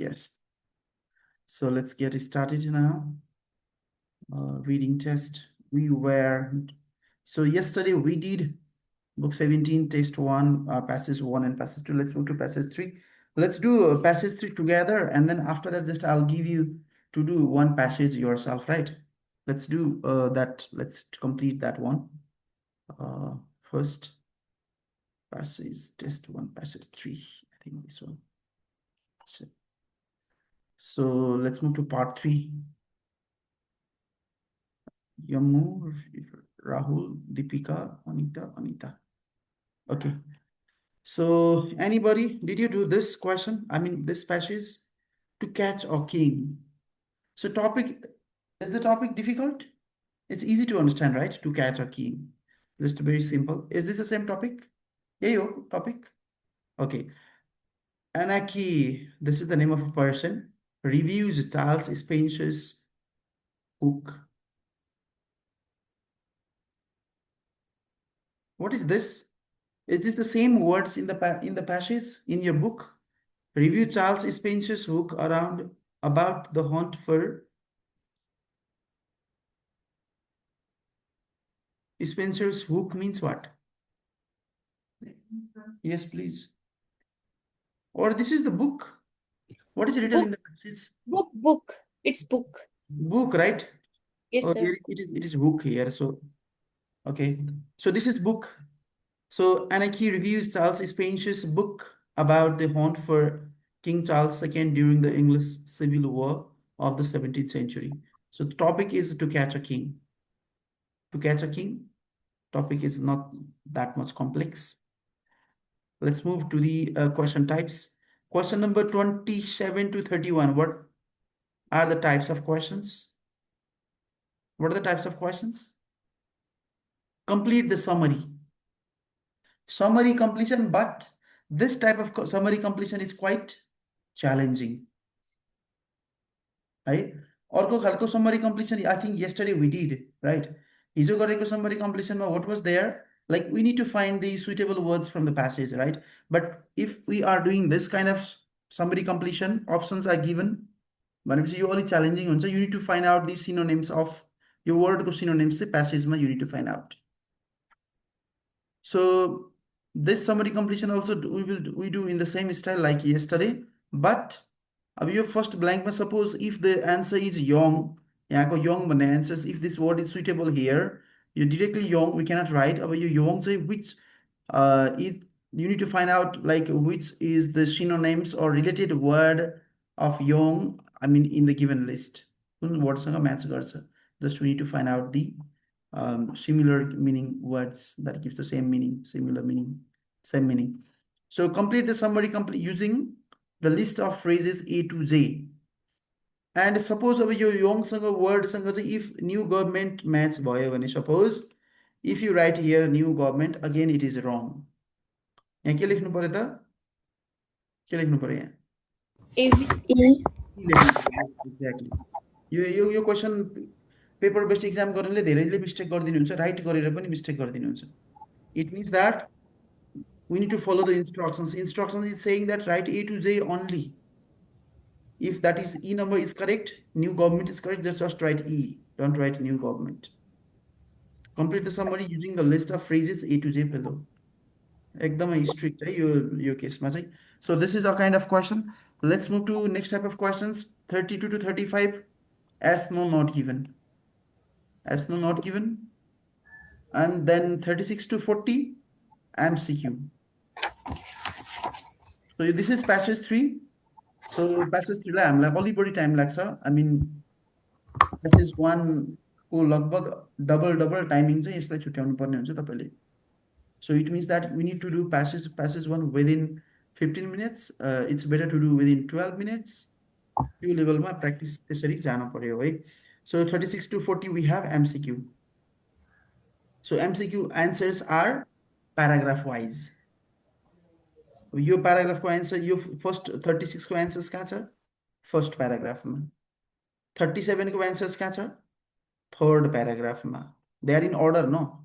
Yes. So let's get started now. Reading test. So yesterday we did book 17, test 1, passage 1 and passage 2. Let's move to passage 3. Let's do passage 3 together, and then after that, just I'll give you to do one passage yourself, right? Let's do that. Let's complete that one. First passage, test 1, passage 3. I think this one. So let's move to part 3. Yamu, Rahul, Deepika, Anita. Okay. So anybody, did you do this question? I mean, this passage, to catch a king. So is the topic difficult? It's easy to understand, right? To catch a king. Just very simple. Is this the same topic? Yeah, yo, topic. Okay. Anarchy, this is the name of a person. Reviews Charles Spencer's book. What is this? Is this the same words in the passage in your book? Review Charles Spencer's book about the hunt for Spencer's book means what? Yes, please. Or this is the book. What is written Book. in the passage? Book. It's book. Book, right? Yes, Oh, sir. here it is book here. So okay. So this is book. So Anarchy reviews Charles Spencer's book about the hunt for King Charles II during the English Civil War of the 17th century. So the topic is to catch a king. To catch a king. Topic is not that much complex. Let's move to the question types. Question number 27 to 31. What are the types of questions? What are the types of questions? Complete the summary. Summary completion, but this type of summary completion is quite challenging. Right? Orko khalko summary completion, I think yesterday we did, right? Hijo gareko summary completion, what was there? Like we need to find the suitable words from the passage, right? But if we are doing this kind of summary completion, options are given. But if you only challenging, you need to find out the synonyms of your word synonyms passage you need to find out. So this summary completion also we do in the same style like yesterday, but your first blank suppose if the answer is young, young answers, if this word is suitable here, you directly young we cannot write about you young say which is you need to find out like which is the synonyms or related word of young, I mean in the given list. Match just we need to find out the similar meaning words that gives the same meaning, similar meaning, same meaning. So complete the summary using the list of phrases A to J. And suppose your young word if new government match boy, suppose if you write here new government, again it is wrong. यहाँ के लेख्नु पर्यो त के लेख्नु पर्यो यहाँ exactly यो question paper based exam गर्नेले धेरैले मिस्टेक गरिदिनुहुन्छ, राइट गरेर पनि मिस्टेक गरिदिनुहुन्छ. It means that we need to follow the instructions. Instructions is saying that write A to J only. If that is E number is correct, new government is correct, just write E. Don't write new government. Complete the summary using the list of phrases A to J below. एकदमै strict है यो केसमा चाहिँ. So this is a kind of question. Let's move to next type of questions. 32 to 35. As no not given. As no not given. And then 36 to 40. MCQ. So this is passage 3. So passage 3 लाई हामीलाई अलि बढी time लाग्छ. I mean passage 1 को लगभग double timing चाहिँ यसलाई छुट्याउनु पर्ने हुन्छ तपाईले. So it means that we need to do passage 1 within 15 minutes. It's better to do within 12 minutes. Your level ma practice त्यसरी जानु पर्यो है. So 36 to 40 we have MCQ. So MCQ answers are paragraph wise. Yo paragraph को answer यो first 36 को answers कहाँ छ? First paragraph मा. 37 को answers कहाँ छ? Third paragraph मा. They are in order, no?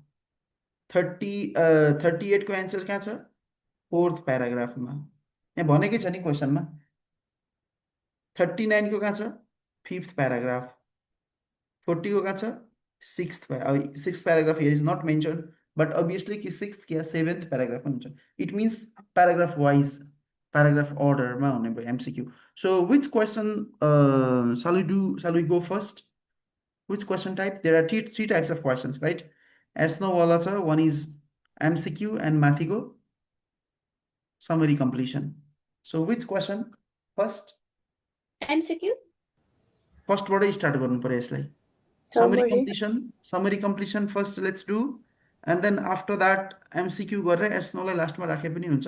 38 को answer कहाँ छ? Fourth paragraph मा. यहाँ भनेकै छ नि question मा. 39 को कहाँ छ 5th paragraph 40 को कहाँ छ 6th paragraph here is not mentioned but obviously कि 6th क्या 7th paragraph मा हुन्छ it means paragraph wise paragraph order मा हुने भयो MCQ so which question shall we go first which question type there are three types of questions right Asno wala cha one is MCQ and mathigo summary completion so which question first MCQ? फर्स्टबाटै start गर्नु पर्यो यसलाई Summary. summary completion first let's do and then after that MCQ गरेर एस्नोलाई लास्टमा राखे पनि हुन्छ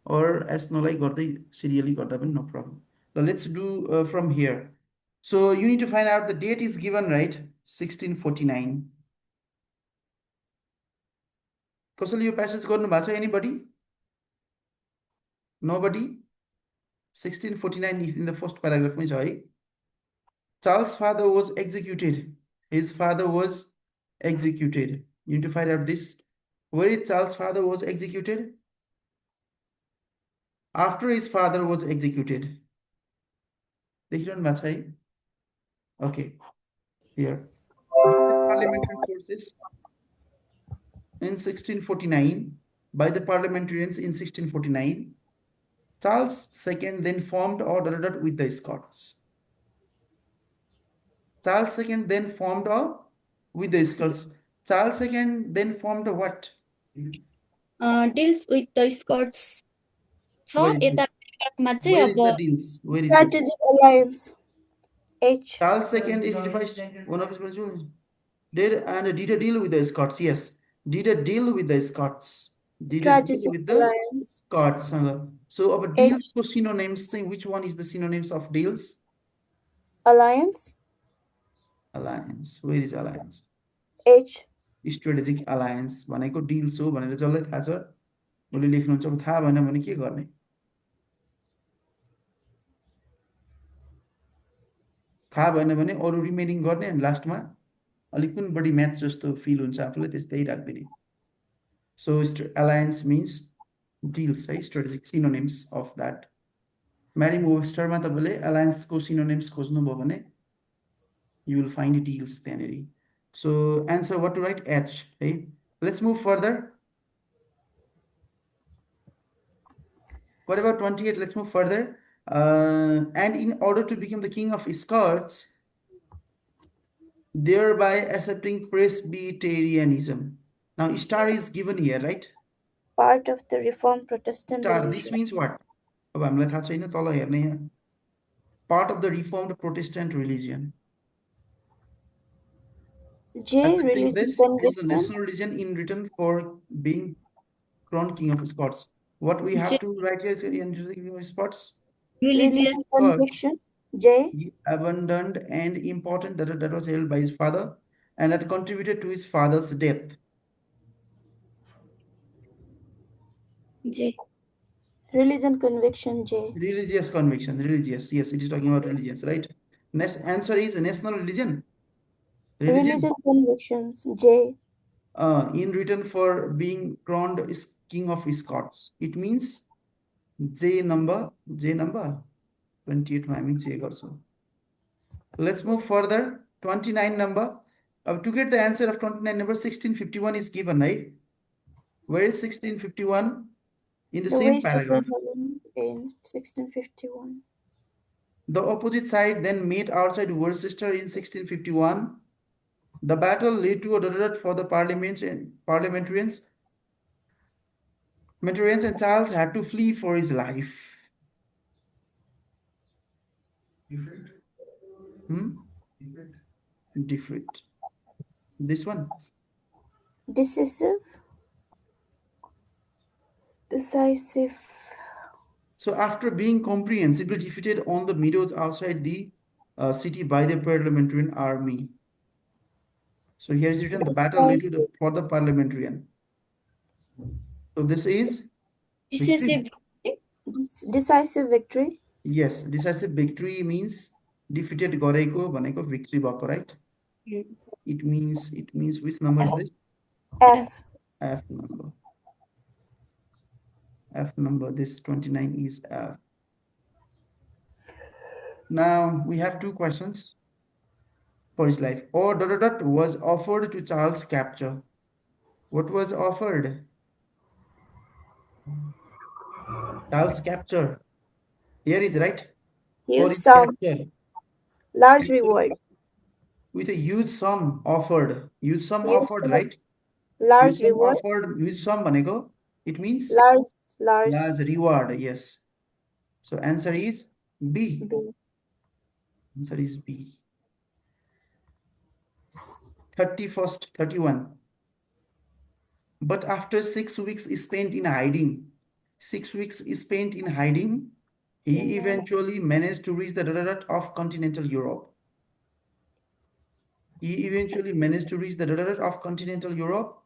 or एस्नोलाई गर्दै सिरियली गर्दा पनि no problem so let's do from here so you need to find out the date is given right 1649 कसैले यो passage गर्नु भएको छ anybody nobody 1649 in the first paragraph मै छ है Charles' father was executed. His father was executed. You need to find out this. Where is Charles' father was executed? After his father was executed. Okay. Here. Parliamentary forces in 1649 by the parliamentarians in 1649. Charles II then formed or with the Scots. Charles II then formed with the Scots. Charles II then formed a what? Deals with the Scots. छ Where is यता paragraph-मा चाहिँ Where is अब the deals? Where is the Strategic alliance. H. Charles II identified one of his principals. Did a deal with the Scots? Yes, did a deal with the Scots. Did a deal Strategic with the alliance. Scots. So about deals for synonyms, which one is the synonyms of deals? Alliance. Alliance. Where is alliance? H. Strategic alliance भनेको deals हो भनेर जसलाई थाहा छ उसले लेख्नुहुन्छ अब थाहा भएन भने के गर्ने थाहा भएन भने अरु रिमेनिङ गर्ने अनि लास्टमा अलिक पनि बढी म्याच जस्तो फिल हुन्छ आफूलाई त्यस्तै राख्दिने so alliance means deals है strategic synonyms of that Merriam Webster मा तपाईले alliance को synonyms खोज्नु भयो भने you will find deals त्यहाँनेरि so answer what to write H है let's move further what about 28 let's move further and in order to become the king of Scots thereby accepting Presbyterianism. Now, star is given here, right? Part of the Reformed Protestant Star, religion. this means what? अब हामीलाई थाहा छैन तल हेर्ने यहाँ part of the Reformed Protestant religion. J. Accepting Religion this is the conviction. national religion in return for being crowned king of Scots. What we have to write here is in Scots. religious Religion conviction. J. He abandoned and important that was held by his father and had contributed to his father's death. J. Religion conviction. J. Religious conviction, religious. Yes, it is talking about religious, right? Next answer is national religion. Religion convictions. J. In return for being crowned king of Scots. It means J number 28 मा हामी J गर्छौं. Let's move further. 29 number. To get the answer of 29 number 1651 is given, right? Where is 1651? In the same paragraph. In 1651. The opposite side then met outside Worcester in 1651. The battle led to a death for the parliamentarians and Charles had to flee for his life. Different. This one. Decisive. So after being comprehensively defeated on the meadows outside the city by the parliamentarian army. So here is written the battle led to for the parliamentarian. So this is decisive victory. Yes, decisive victory means defeated गरेको भनेको victory भएको, right? It means which number is this? F. F number. F number. This 29 is F. Now we have two questions for his life. Or dot dot dot was offered to Charles capture. What was offered? Charles capture. Here is right. For Use his some capture. large Capture reward. with a huge sum offered. Huge sum Use offered, some right? Huge large sum reward. offered. Huge sum banego. It means Large large reward. Yes. So answer is B. B. Answer is B. 31st, 31. But after 6 weeks spent in hiding, 6 weeks spent in hiding, he eventually managed to reach the dot of continental Europe. He eventually managed to reach the dot of continental Europe.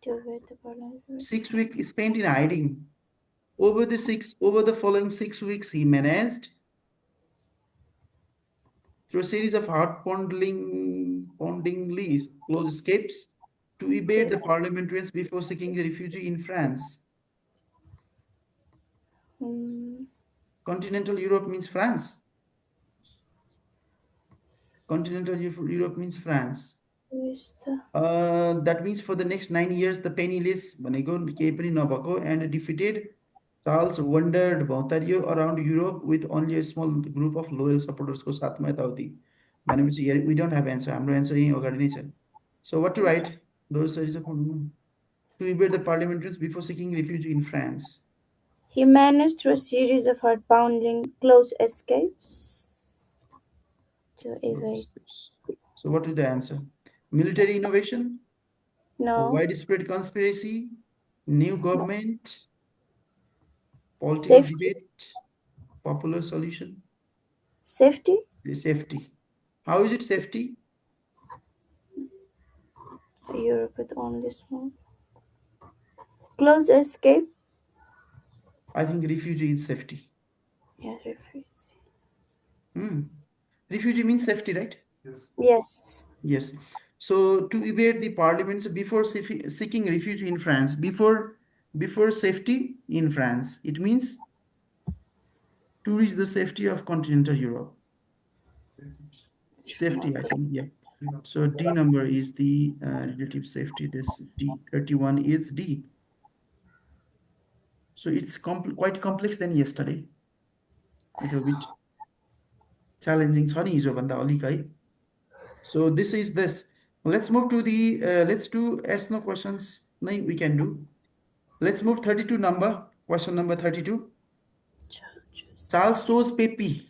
To avoid the parliament. 6 weeks spent in hiding. Over the following 6 weeks, he managed through a series of pondingly close escapes to evade the parliamentarians before seeking refuge in France. Continental Europe means France. Continental Europe means France. That means for the next 9 years, the penniless and defeated Charles wandered Bautario around Europe with only a small group of loyal supporters को साथमा यताउति भनेपछि here we don't have answer. हाम्रो answer यही अगाडि नै छ. So what to write? Those series of to evade the parliamentarians before seeking refuge in France. He managed through a series of heart-pounding close escapes to evade. So what is the answer? Military innovation, No. widespread conspiracy, new government, political Safety. debate, popular solution. Safety. Safety. How is it safety? Europe with only small. Close escape. I think refugee is safety. Yes, refugee. Refugee means safety, right? Yes. Yes. So to evade the parliaments before seeking refuge in France, before safety in France, it means to reach the safety of continental Europe. Safety, I think, yeah. So D number is the relative safety. This D 31 is D. So it's quite complex than yesterday. Little bit challenging. छ नि हिजोभन्दा अलिक है. So this is this. Let's move to the let's do yes no questions. No, we can do. Let's move 32 number. Question number 32. Charles chose Pepe.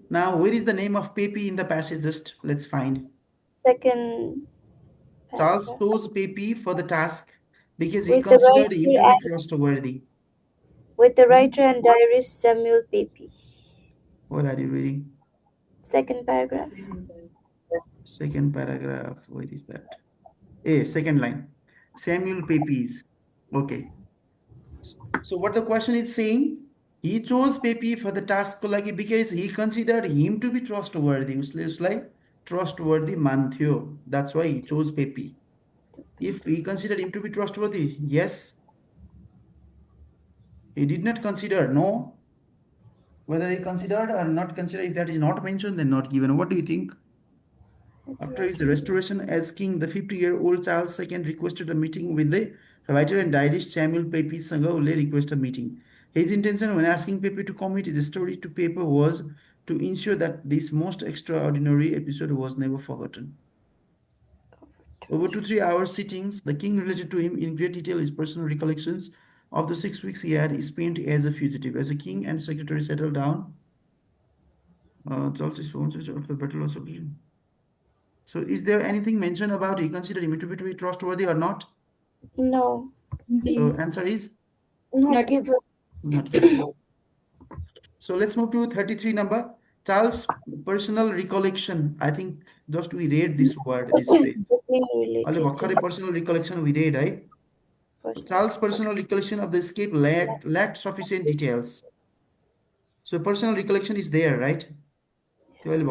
Now, where is the name of Pepe in the passage? Just let's find. Second. Charles chose Pepe for the task because he With the considered him to be writer trustworthy. with the writer and diarist Samuel Pepys. What are you reading? Second paragraph. Second paragraph. Where is that? Second line. Samuel Pepys. Okay. So what the question is saying, he chose Pepe for the task को लागि because he considered him to be trustworthy. उसले उसलाई trustworthy मान्थ्यो. That's why he chose Pepe. If he considered him to be trustworthy, yes. He did not consider, no. Whether he considered or not considered, if that is not mentioned, then not given. What do you think? After his restoration as king, the 50-year-old Charles II requested a meeting with the writer and diarist Samuel Pepys सँग request a meeting. His intention when asking Pepe to commit his story to paper was to ensure that this most extraordinary episode was never forgotten. Over 2-3 hour sittings, the king related to him in great detail his personal recollections of the 6 weeks he had spent as a fugitive. As a king and secretary settled down, Charles is of the Battle of Solution. So is there anything mentioned about he considered him to be trustworthy or not? No. So answer is? Not given. Not given. So let's move to 33 number. Charles' personal recollection. I think just we read this word, this phrase. Personal recollection we read, right? Charles' personal recollection of the escape lacked sufficient details. So personal recollection is there, right? Yes.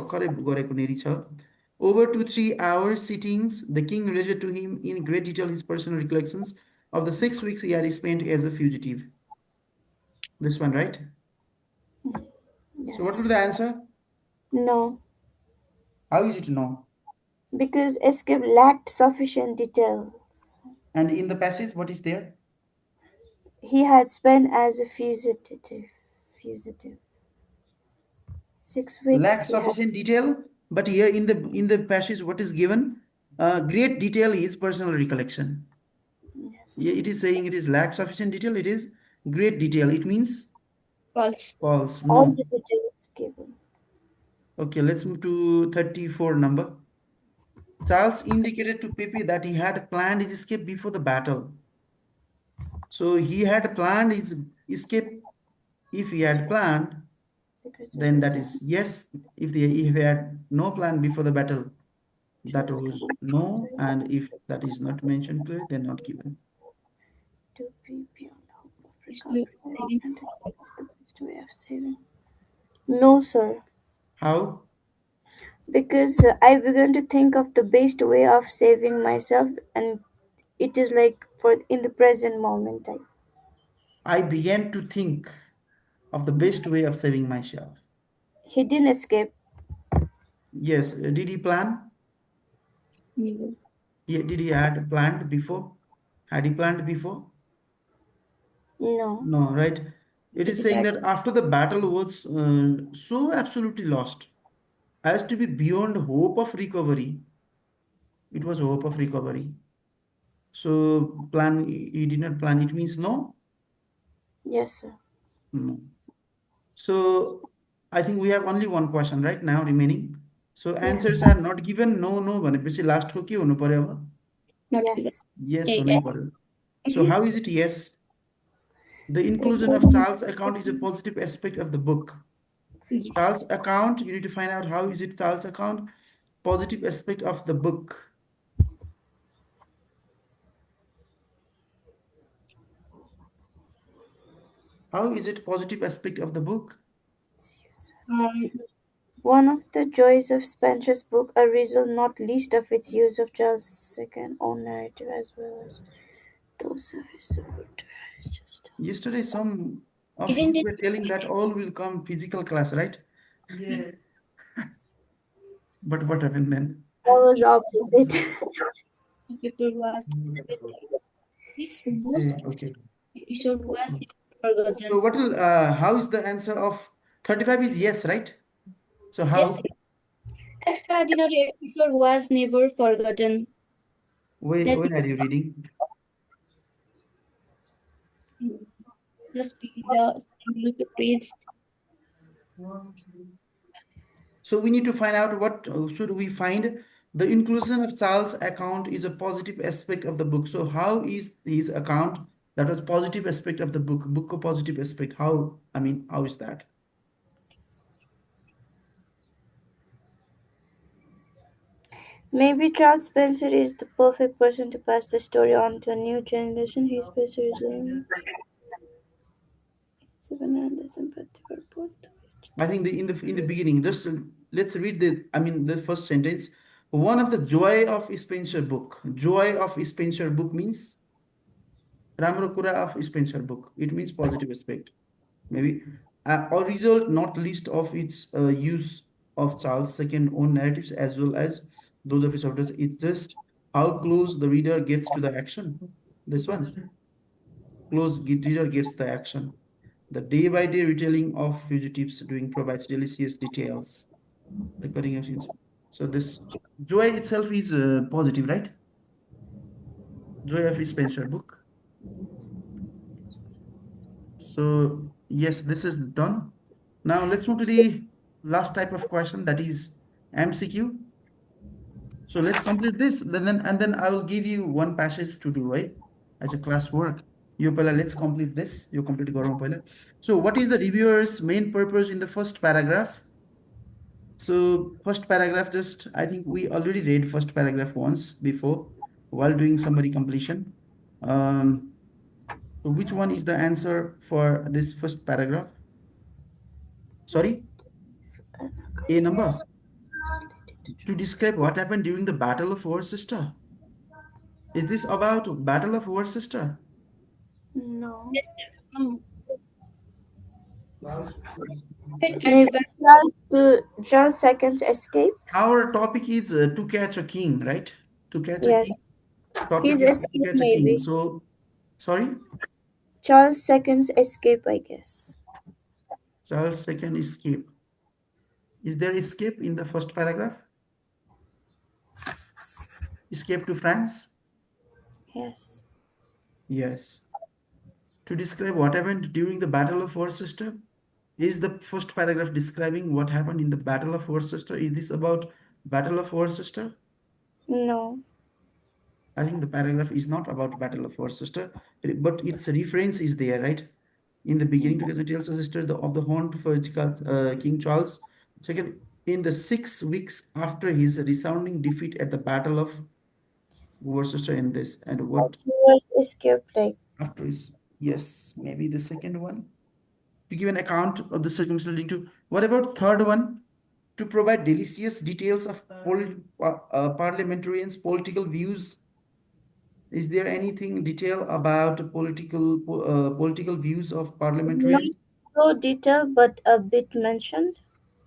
Over 2-3 hour sittings, the king related to him in great detail his personal recollections of the 6 weeks he had spent as a fugitive. This one, right? Yes. So what will be the answer? No, How is it no? because escape lacked sufficient detail. And in the passage, what is there? He had spent as a fugitive. Fugitive. 6 weeks Lack he had. sufficient detail, but here in the passage, what is given? Great detail is personal recollection. Yes. It is saying it is lack sufficient detail. It is great detail. It means False. false. All No. the details given. Okay, let's move to 34 number. Charles indicated to Pepe that he had planned his escape before the battle. So he had planned his escape. If he had planned, Secrets of then that return. is yes. If he had no plan before the battle, that Charles was commanded no. And if that is not mentioned clearly, then not given. to be beyond hope of Best way of recovery saving. and of the best way of saving. No, sir. How? Because I began to think of the best way of saving myself, and it is like for in the present moment. I began to think of the best way of saving myself. He didn't escape. Yes. Did he plan? Never. Did he had planned before? Had he planned before? No. No, right? It To is the saying back. that after the battle was so absolutely lost as to be beyond hope of recovery, it was hope of recovery. So plan, he did not plan. It means no, Yes, sir. no. So I think we have only one question right now remaining. So answers Yes. are not given. No, no. भनेपछि last को के हुनु पर्यो अब? Not given. Yes. Yes Yeah, हुनै yeah. पर्यो. So Mhm. how is it yes? The The inclusion of inclusion Charles' account is a positive aspect of the book. Yes. Charles' account, you need to find out how is it Charles' account, positive aspect of the book. How is it positive aspect of the book? Um, one of the joys of Spencer's book, a result not least of its use of Charles' second own narrative as well as those of his supporter. It's just Yesterday, some of you isn't it? were telling that all will come physical class, right? Yes. But what happened then? that was opposite. People was this most Okay. episode was forgotten. So how is the answer of 35 is yes, right? So Yes, how? extraordinary episode was never forgotten. That When are you reading? just be the single phrase. So we need to find out what should we find. The inclusion of Charles' account is a positive aspect of the book. So how is his account that was positive aspect of the book? Book a positive aspect. How? I mean, how is that? Maybe Charles Spencer is the perfect person to pass the story on to a new generation. His Spencer is learning. 700 sympathy report. I think in the beginning, just let's read the first sentence. One of the joy of Spencer book. Joy of Spencer book means राम्रो कुरा of Spencer book. It means positive aspect. Maybe or result not least of its use of Charles' second own narratives as well as those of his authors. It's just how close the reader gets to the action. This one, reader gets the action. The day-by-day retelling of fugitives doing provides delicious details. Recording of scenes. So this joy itself is positive, right? Joy of Spencer book. So yes, this is done. Now let's move to the last type of question, that is MCQ. So let's complete this, then I will give you one passage to do, right? As a class work. You pala, let's complete this. You complete Gaurav pala. So what is the reviewer's main purpose in the first paragraph? So first paragraph, just I think we already read first paragraph once before while doing summary completion. Um, so which one is the answer for this first paragraph? Sorry, A number. To describe what happened during the Battle of Worcester. Is this about Battle of Worcester? No. Um, It Maybe advanced. Charles Second's escape. Our topic is to catch a king, right? To catch a Yes, king. Topic his is to escape catch a king. maybe. So, sorry, Charles Second's escape, I guess. Charles second escape. Is there escape in the first paragraph? Escape to France? Yes. Yes. To describe what happened during the Battle of Worcester? Is the first paragraph describing what happened in the Battle of Worcester? Is this about Battle of Worcester? No. I think the paragraph is not about Battle of Worcester, but its reference is there, right? In the beginning, together tells us history of the Horned King Charles II in the 6 weeks after his resounding defeat at the Battle of Worcester in this. And what He was escaped like after is, yes, maybe the second one. To give an account of the circumstances leading to. What about third one? To provide delicious details of parliamentarians' political views. Is there anything detail about political views of not parliamentarians? so detailed, but a bit mentioned.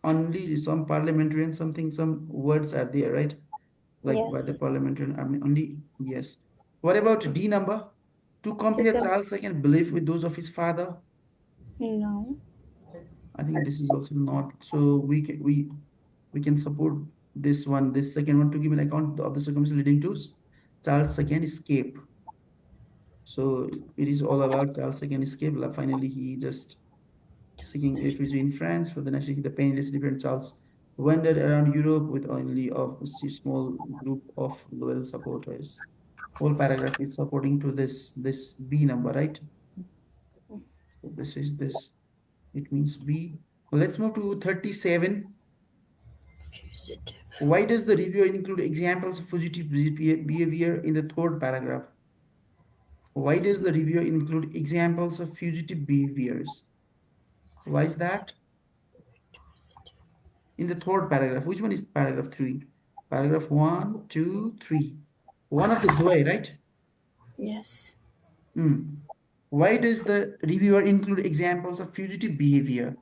Only some parliamentarians, something, some words are there, right? Like by the Yes. parliamentarian, I mean, only, yes. What about D number? To To compare come. Charles' second belief with those of his father. No. I think this is also not. So we can support this one, this second one, to give an account of the circumstances leading to Charles' second escape. So it is all about Charles' second escape. Finally, he just seeking refuge in France for the next week. The penniless different Charles wandered around Europe with only a small group of loyal supporters. Whole paragraph is supporting to this B number, right? So this is this. It means B. Let's move to 37. Fugitive. Why does the reviewer include examples of fugitive behavior in the third paragraph? Why does the reviewer include examples of fugitive behaviors? Why is that? In the third paragraph, which one is paragraph 3? Paragraph 1, 2, 3. One of the Zoe, right? Yes. Hmm. Why does the reviewer include examples of fugitive behavior?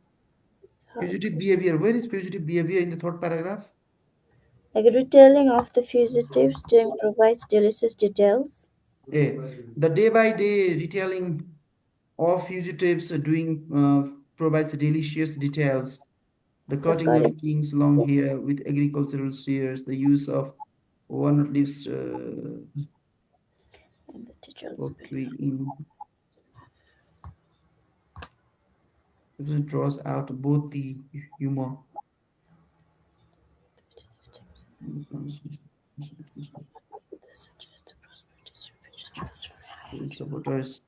How Fugitive could- behavior. Where is fugitive behavior in the third paragraph? Like retelling of the fugitives doing provides delicious details. A. The day-by-day retelling of fugitives doing provides delicious details. The cutting According of king's long hair with agricultural shears, the use of walnut leaves and the details below. poetry in it draws out both the humor Suggest the prosperous refugee supporters.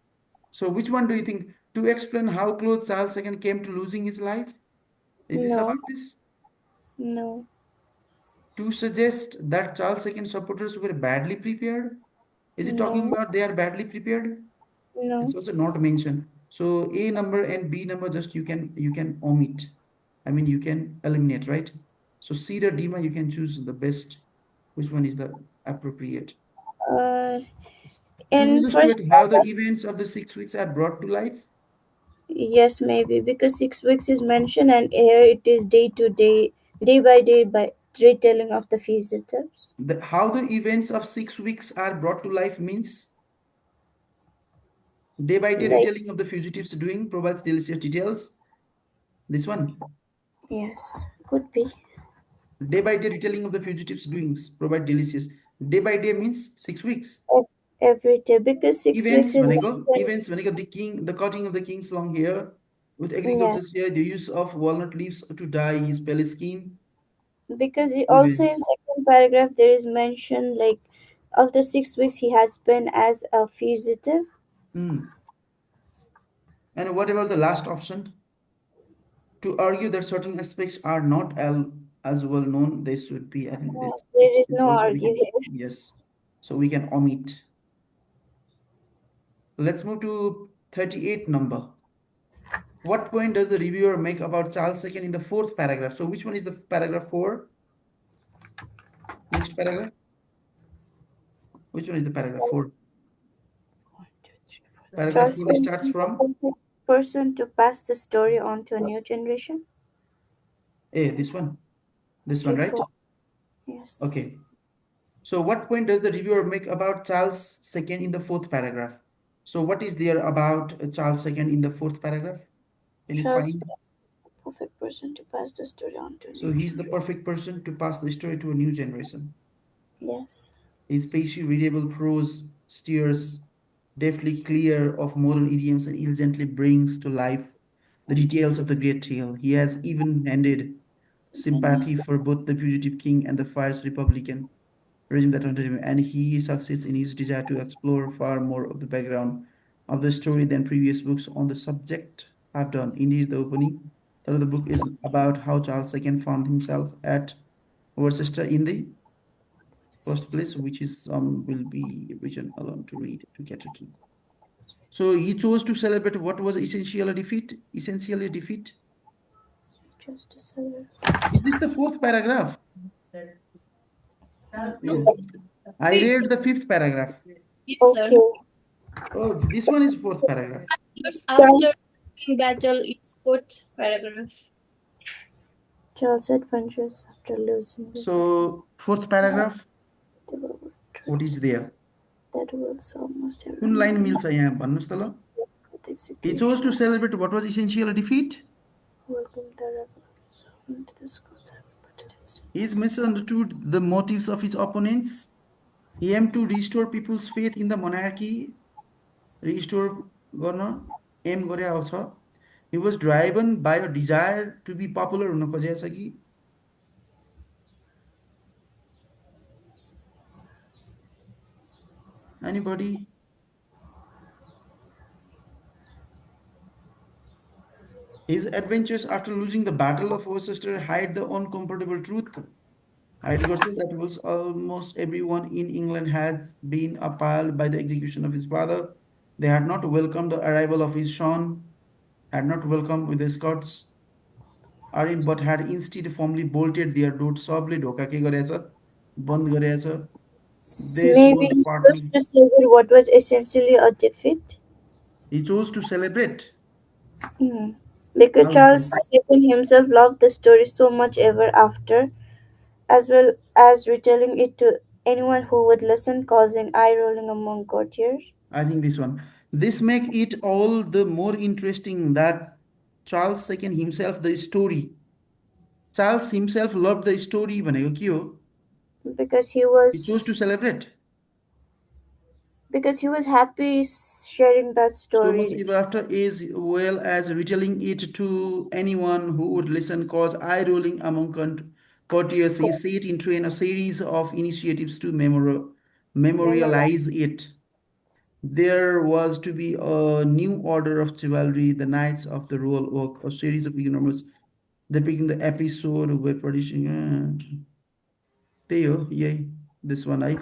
So which one do you think? To explain how close Charles II came to losing his life? Is this No. about this? No. To suggest that Charles II supporters were badly prepared? Is it talking No. about they are badly prepared? It's No. also not mentioned. So A number and B number just you can omit. I mean you can eliminate, right? So C or D you can choose the best. Which one is the appropriate? Uh, To in first illustrate how the August, events of the 6 weeks are brought to life. yes, maybe because 6 weeks is mentioned, and here it is day to day, day by retelling of the fugitives. How the events of 6 weeks are brought to life means day by day Like retelling of the fugitives doing provides delicious details. This one. yes, could be Day by day retelling of the fugitives doings provide delicious. Day by day means 6 weeks. ev- every day because 6 weeks Events is Manigo, mentioned. events Manigo, the cutting of the king's long hair with Yeah, agriculture's hair, the use of walnut leaves to dye his pale skin. because also in Events. second paragraph there is mention like of the 6 weeks he has been as a fugitive. Hmm. And what about the last option? To argue that certain aspects are not as well known, they should be. I think this There is is no also we argue can, here. yes. So we can omit. Let's move to 38 number. What point does the reviewer make about Charles II in the fourth paragraph? So which one is the paragraph 4? Next paragraph. Which one is the paragraph 4? Paragraph Charles 4 starts from mentioned person to pass the story on to a new generation? This one. This one, Three, right? four. Yes. Okay. So what point does the reviewer make about Charles II in the fourth paragraph? So what is there about Charles II in the fourth paragraph? Can you Charles find? the perfect person to pass the story on to a So new he's the generation. perfect person to pass the story to a new generation. Yes. His spacey, readable prose steers deftly clear of modern idioms and elegantly brings to life the details of the great tale. He has even-handed Many sympathy for both the fugitive king and the fierce republican regime that hunted him, and he succeeds in his desire to explore far more of the background of the story than previous books on the subject have done. Indeed, the opening third of the book is about how Charles II found himself at Worcester in the first place, which is will be written alone to read to catch a king. So he chose to celebrate what was essentially a defeat. Essentially a defeat. just a seller. Is this the fourth paragraph? No, Yeah. I fifth. read the fifth paragraph. Yes, sir. Okay. Oh, this one is fourth paragraph. Years Charles, after losing battle is fourth paragraph. Charles' adventures after losing the battle. So fourth paragraph, They were what is there? that was almost कुन everyone line in मिल्छ यहाँ भन्नुहोस् त ल? with He chose execution. to celebrate what was essentially a defeat. Welcome the rebels into the schools have but instant. He is misunderstood the motives of his opponents. He aimed to restore people's faith in the monarchy. Restore गर्न M गरे आउँछ. He was driven by a desire to be popular हुन खोजेको छ कि anybody? His adventures after losing the Battle of Worcester hide the uncomfortable truth. Hide गर्छ that was almost everyone in England has been appalled by the execution of his father. They had not welcomed the arrival of his son, had not welcomed with the Scots, but had instead firmly bolted their doors सबले ढोका के गरेछ बन्द गरेछ. This Maybe was he chose partly to celebrate what was essentially a defeat. he chose to celebrate. Hmm. Because How is Charles this? II himself loved the story so much ever after, as well as retelling it to anyone who would listen, causing eye rolling among courtiers. I think this one. This make it all the more interesting that Charles II himself the story. Charles himself loved the story भनेको के हो? Because he He chose to was celebrate. because he was happy sharing that So much story. even after as well as retelling it to anyone who would listen cause eye rolling among courtiers. He set into a series of initiatives to Memorize. memorialize it. There was to be a new order of chivalry, the Knights of the Royal Oak, a series of enormous depicting the episode where producing त्यही हो यही this one है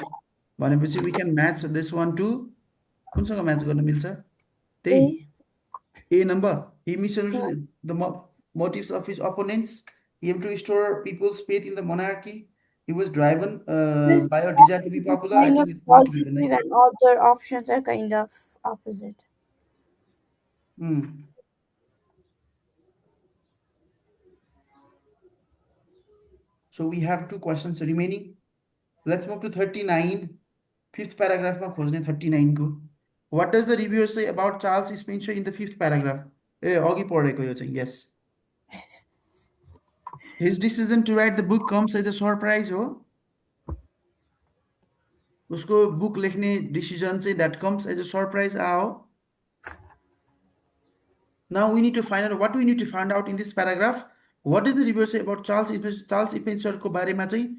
भनेपछि we can match this one to कुनसँग match गर्न मिल्छ त्यही A. A number. He Yeah. misunderstood the motives of his opponents. He aimed to restore people's faith in the monarchy. He was driven This by a desire to be popular. I kind of think it's not positive driven. and other options are kind of opposite. Hmm. So we have two questions remaining. Let's move to 39. Fifth paragraph ma khojne 39 ko. What does the reviewer say about Charles Spencer in the fifth paragraph? Agi padeko yo चाहिँ, yes. His decision to write the book comes as a surprise हो. उसको book लेख्ने decision चाहिँ that comes as a surprise आओ. Now we need to find out what we need to find out in this paragraph. What does the reviewer say about Charles Spencerको बारेमा चाहिँ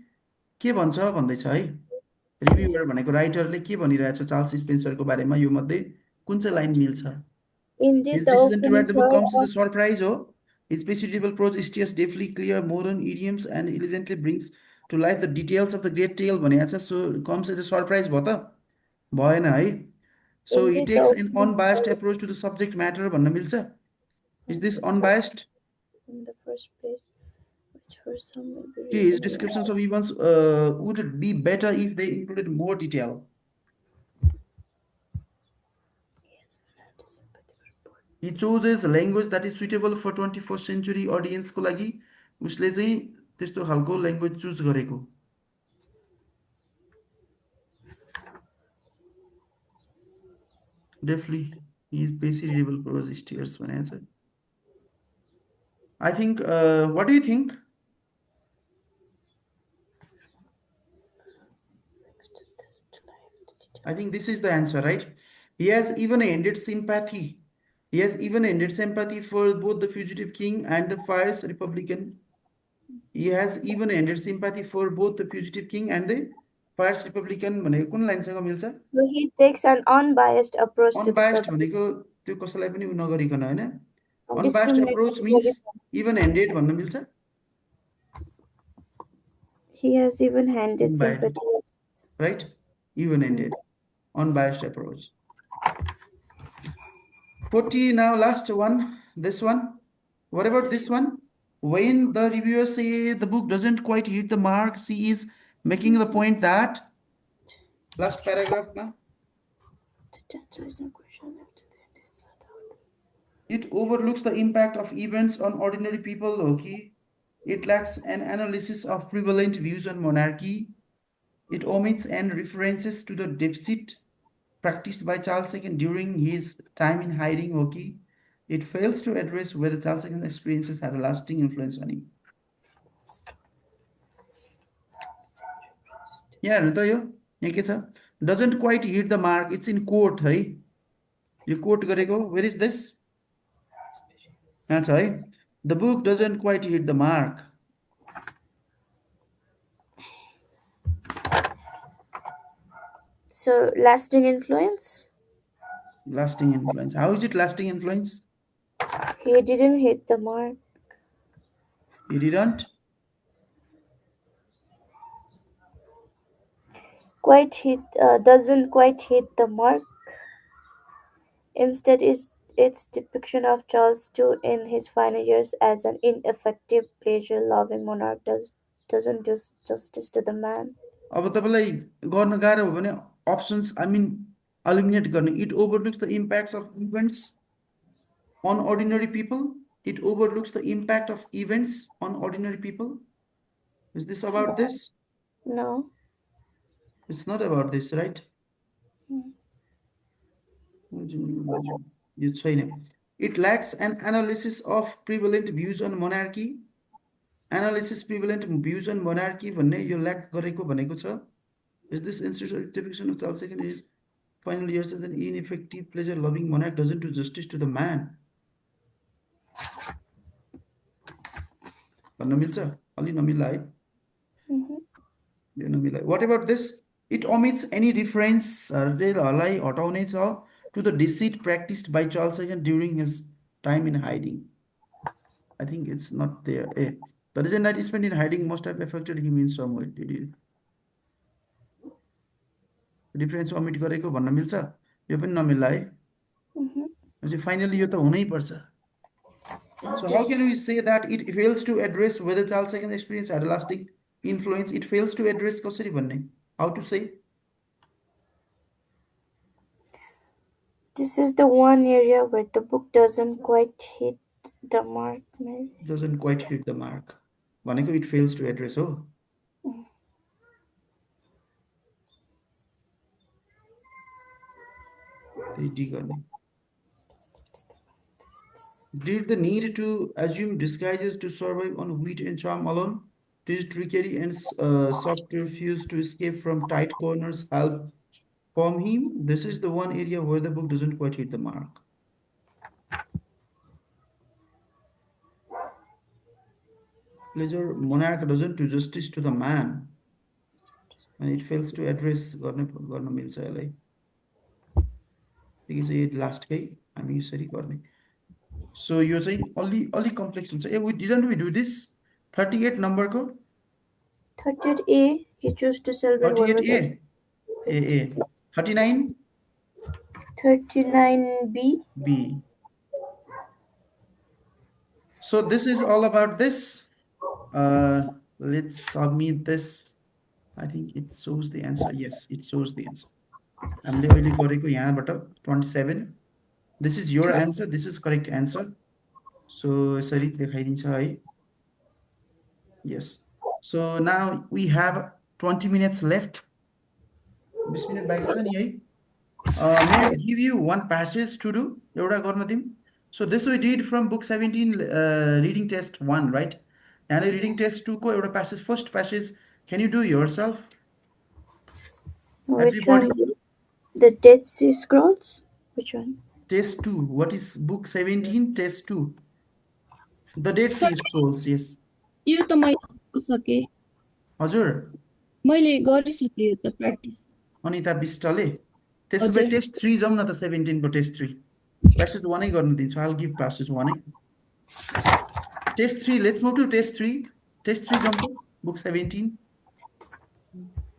के भन्छ भन्दैछ है. रिभ्युअर भनेको राइटरले के भनिरहेछ चार्ल्स स्पेन्सरको बारेमा यो मध्ये कुन चाहिँ लाइन मिल्छ. Indeed, His the decision to opening write the book third comes as a of surprise हो. His perceptible prose steers deftly clear modern idioms and elegantly brings to life the details of the great tale भनेको छ. So comes as a surprise भयो त भएन है. So he indeed the takes an opening unbiased third approach to the subject matter भन्न मिल्छ. Is of this the first unbiased? in the first place, which for some may be His reasonable. descriptions of events would be better if they included more detail. he chooses language that is suitable for 21st century audience को लागि उसले चाहिँ त्यस्तो खालको language choose गरेको definitely he is basically readable prose steers one answer. I think what do you think? I think this is the answer, right? He has even ended sympathy. He has even ended sympathy for both the fugitive king and the fierce republican. He has even ended sympathy for both the fugitive king and the fierce republican भनेको कुन लाइनसँग मिल्छ? So he takes an unbiased approach to the Unbiased subject. भनेको त्यो कसैलाई पनि उ नगरिकन हैन? Unbiased approach Discriminating means everyone. even ended भन्न मिल्छ? He has even handed Unbiased, sympathy. right? Even Hmm. ended. Unbiased approach. 40 now, last one. This one. What about this one? When the reviewers say the book doesn't quite hit the mark, she is making the point that last paragraph now. The answer is no question after that. It overlooks the impact of events on ordinary people, okay? It lacks an analysis of prevalent views on monarchy. It omits and references to the deficit practiced by Charles II during his time in hiding, okay? It fails to address whether Charles II's experiences had a lasting influence on him. यहाँ हेर्नु त यो यहाँ के छ doesn't quite hit the mark. It's in quote है यो quote गरेको where is this यहाँ छ है the book doesn't quite hit the mark. So, lasting influence? Lasting influence. How is it lasting influence? He didn't hit the mark. He didn't. Doesn't quite hit the mark. Instead, its depiction of Charles II in his final years as an ineffective, pleasure-loving monarch doesn't do justice to the man. अब तपाईलाई गर्न गाह्रो हो भने options I mean eliminate गर्ने. It overlooks the impacts of events on ordinary people. It overlooks the impact of events on ordinary people. Is this about this? No. It's not about this, right? यो छैन. It lacks an analysis of prevalent views on monarchy. Analysis prevalent views on monarchy भन्ने यो lack गरेको भनेको छ. Is this institutional depiction of Charles II in his final years as an ineffective, pleasure-loving monarch doesn't do justice to the man? भन्न मिल्छ अलि नमिल्ला है यो नमिल्ला. What about this? It omits any reference लाई हटाउने छ to the deceit practiced by Charles II during his time in hiding. I think it's not there. The reason that he spent in hiding must have affected him in some way. Did he? Reference omit गरेको भन्न मिल्छ यो पनि नमिल्ला है चाहिँ finally यो त हुनै पर्छ. So how can we say that it fails to address whether Charles II's experience had a lasting influence? It fails to address कसरी भन्ने? How to say? This is the one area where the book doesn't quite hit the mark, maybe. Doesn't quite hit the mark. भनेको it fails to address हो. D गर्ने. Did the need to assume disguises to survive on wit and charm alone? Did trickery and subterfuge to escape from tight corners help form him? This is the one area where the book doesn't quite hit the mark. Pleasure monarch doesn't do justice to the man. And it fails to address गर्न मिल्छ यसलाई. ठिकै छ यो last कै हामी यसरी गर्ने. So यो चाहिँ अलि कम्प्लेक्स हुन्छ. Didn't we do this? 38 number को 38A, he chose to celebrate what was 38A. A. 39 39B. B. So this is all about this. Let's submit this. I think it shows the answer. Yes, it shows the answer. हामीले अहिले गरेको यहाँबाट 27 This is your answer. This is correct answer. So sorry, देखाइदिन्छ है. Yes. So now we have 20 minutes left. 20 minute बाँकी छ नि है. May I give you one passage to do? एउटा गर्न दिउँ. So this we did from book 17 reading test 1, right? And reading test 2 को एउटा passage, first passage, can you do yourself? Which Everybody. one? The Dead Sea Scrolls? Which one? Test 2. What is book 17 test 2? The Dead Sea Scrolls, yes. यो त मैले गरिसकेँ हजुर. मैले गरिसकेँ यो त practice Anita बिष्टले. त्यसो भए टेस्ट 3 जाउँ न त 17 को टेस्ट 3. Passage 1 नै गर्न दिन्छु. I'll give passage 1 है. Test 3, let's move to test 3. Test 3 जाउँ त, book 17.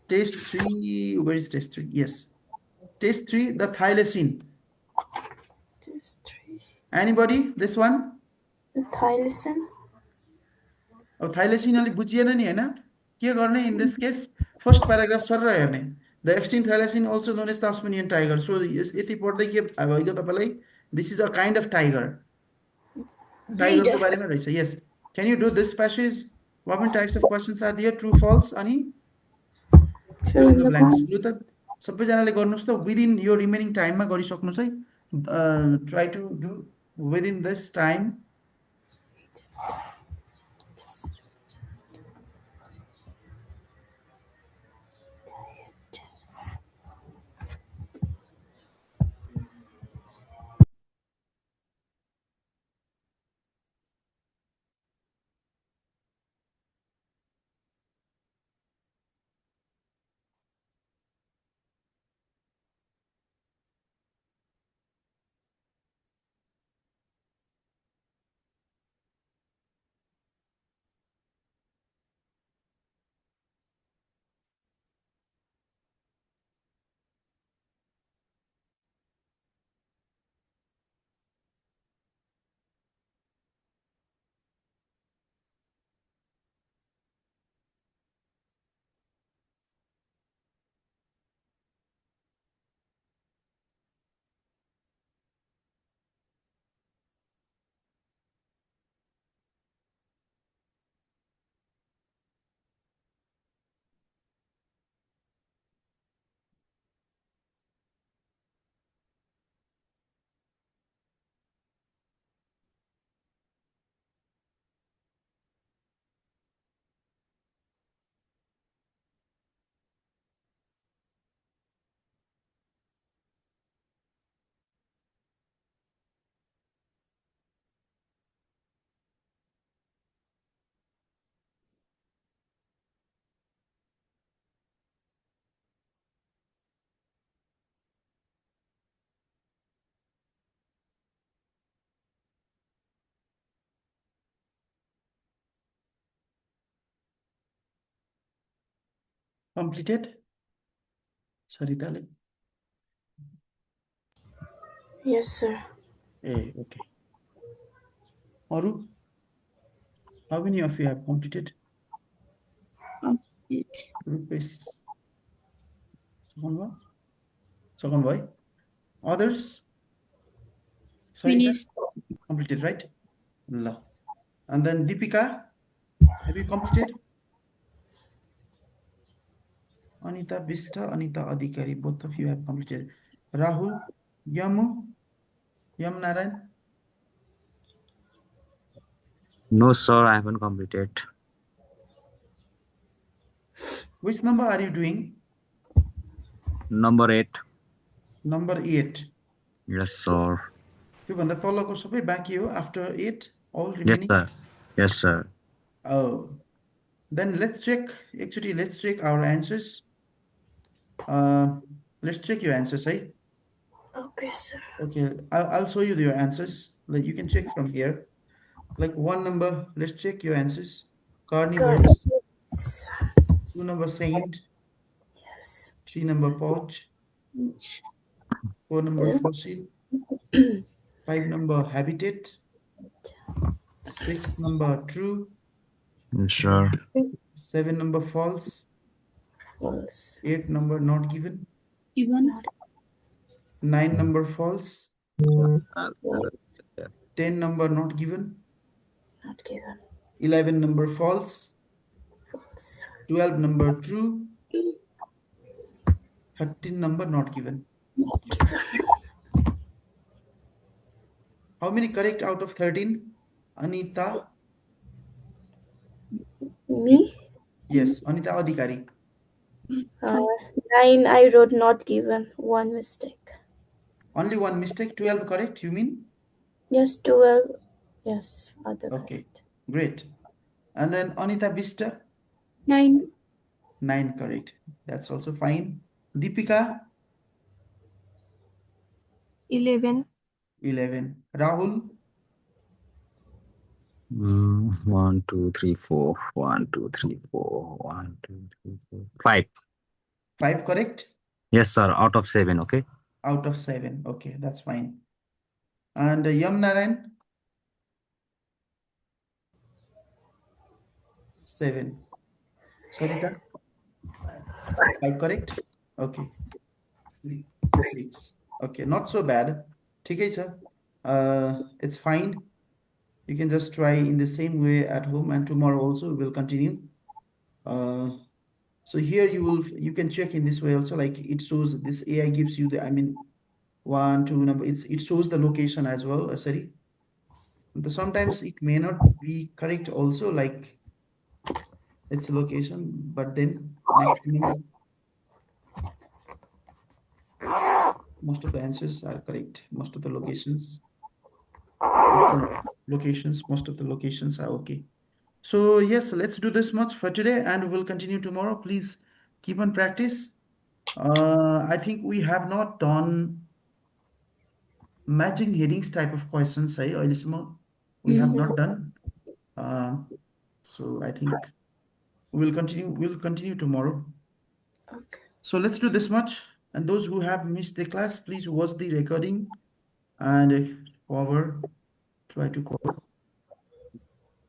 Test 3, where is test 3? Yes. Test 3, the thylacine. Test 3. Anybody? This one? The thylacine? अब thylacine अलि बुझिएन नि हैन? के गर्ने in this case? First paragraph sir हेर्ने. The extinct thylacine also known as Tasmanian tiger. So यति पढ्दै के भयो तपाईलाई? This is a kind of tiger. Tiger को बारेमा रहेछ. Yes. Can you do this passage? What many types of questions are there? True, false, अनि fill in the blanks. लु त सबैजनाले गर्नुस् त within your remaining time मा गरिसक्नुस् है. Try to do within this time. Completed? Saritale? Yes, sir. Hey, okay. Aru, how many of you have completed? Rupees. Second boy. Others? Sarita? Finish Completed, right? La. And then Deepika, have you completed? Anita Bista, Anita Adhikari, both of you have completed. Rahul, Yamu, Yam Narayan. No, sir, I haven't completed. Which number are you doing? Number 8. Number 8. Yes, sir. त्योभन्दा तलको सबै बाँकी हो after 8, all Yes, remaining. sir. Yes, sir. Oh, then let's check. Actually, let's check our answers. Let's check your answers, right? Okay, sir. Okay, I'll show you your answers. Like you can check from here. Like 1 number, let's check your answers. Carnivores. 2 number saint. Yes. 3 number pouch. 4 number fossil. 5 number habitat. 6 number true. Yes, sir. 7 number false. False. 8 number not given. Even 9 number false. Well, 10 number not given. not given. 11 number false. False. 12 number true. 13 number not given. Not given. How many correct out of 13? Anita? Me? Yes, Anita Adhikari. Uh, 9 I wrote not given. One mistake. Only one mistake, 12 correct, you mean? Yes, 12. Yes, other Okay, correct. great. And then Anita Bista, 9. 9 correct. That's also fine. Deepika, 11. 11. Rahul, 1, 2, 3, 4. 1, 2, 3, 4. 1, 2, 3, 4. 5. 5 correct Yes, sir. Out of 7. Okay. out of 7. Okay, that's fine. And Yam Narayan, 7. Sarita, 5 correct? Okay. 6. Okay, not so bad. Okay, sir. It's fine. You can just try in the same way at home, and tomorrow also we will continue. So here you can check in this way also, like it shows this AI gives you the, I mean, 1, 2 number. It shows the location as well. Sorry. Sometimes it may not be correct also, like its location, but then maximum most of the answers are correct. Most of the locations, most of the locations are okay. So yes, let's do this much for today, and we'll continue tomorrow. Please keep on practice. I think we have not done matching headings type of questions. Say, we have not done. Uh, so I think we'll continue. We'll continue tomorrow. Okay. So let's do this much. And those who have missed the class, please watch the recording and forward. Try to cover.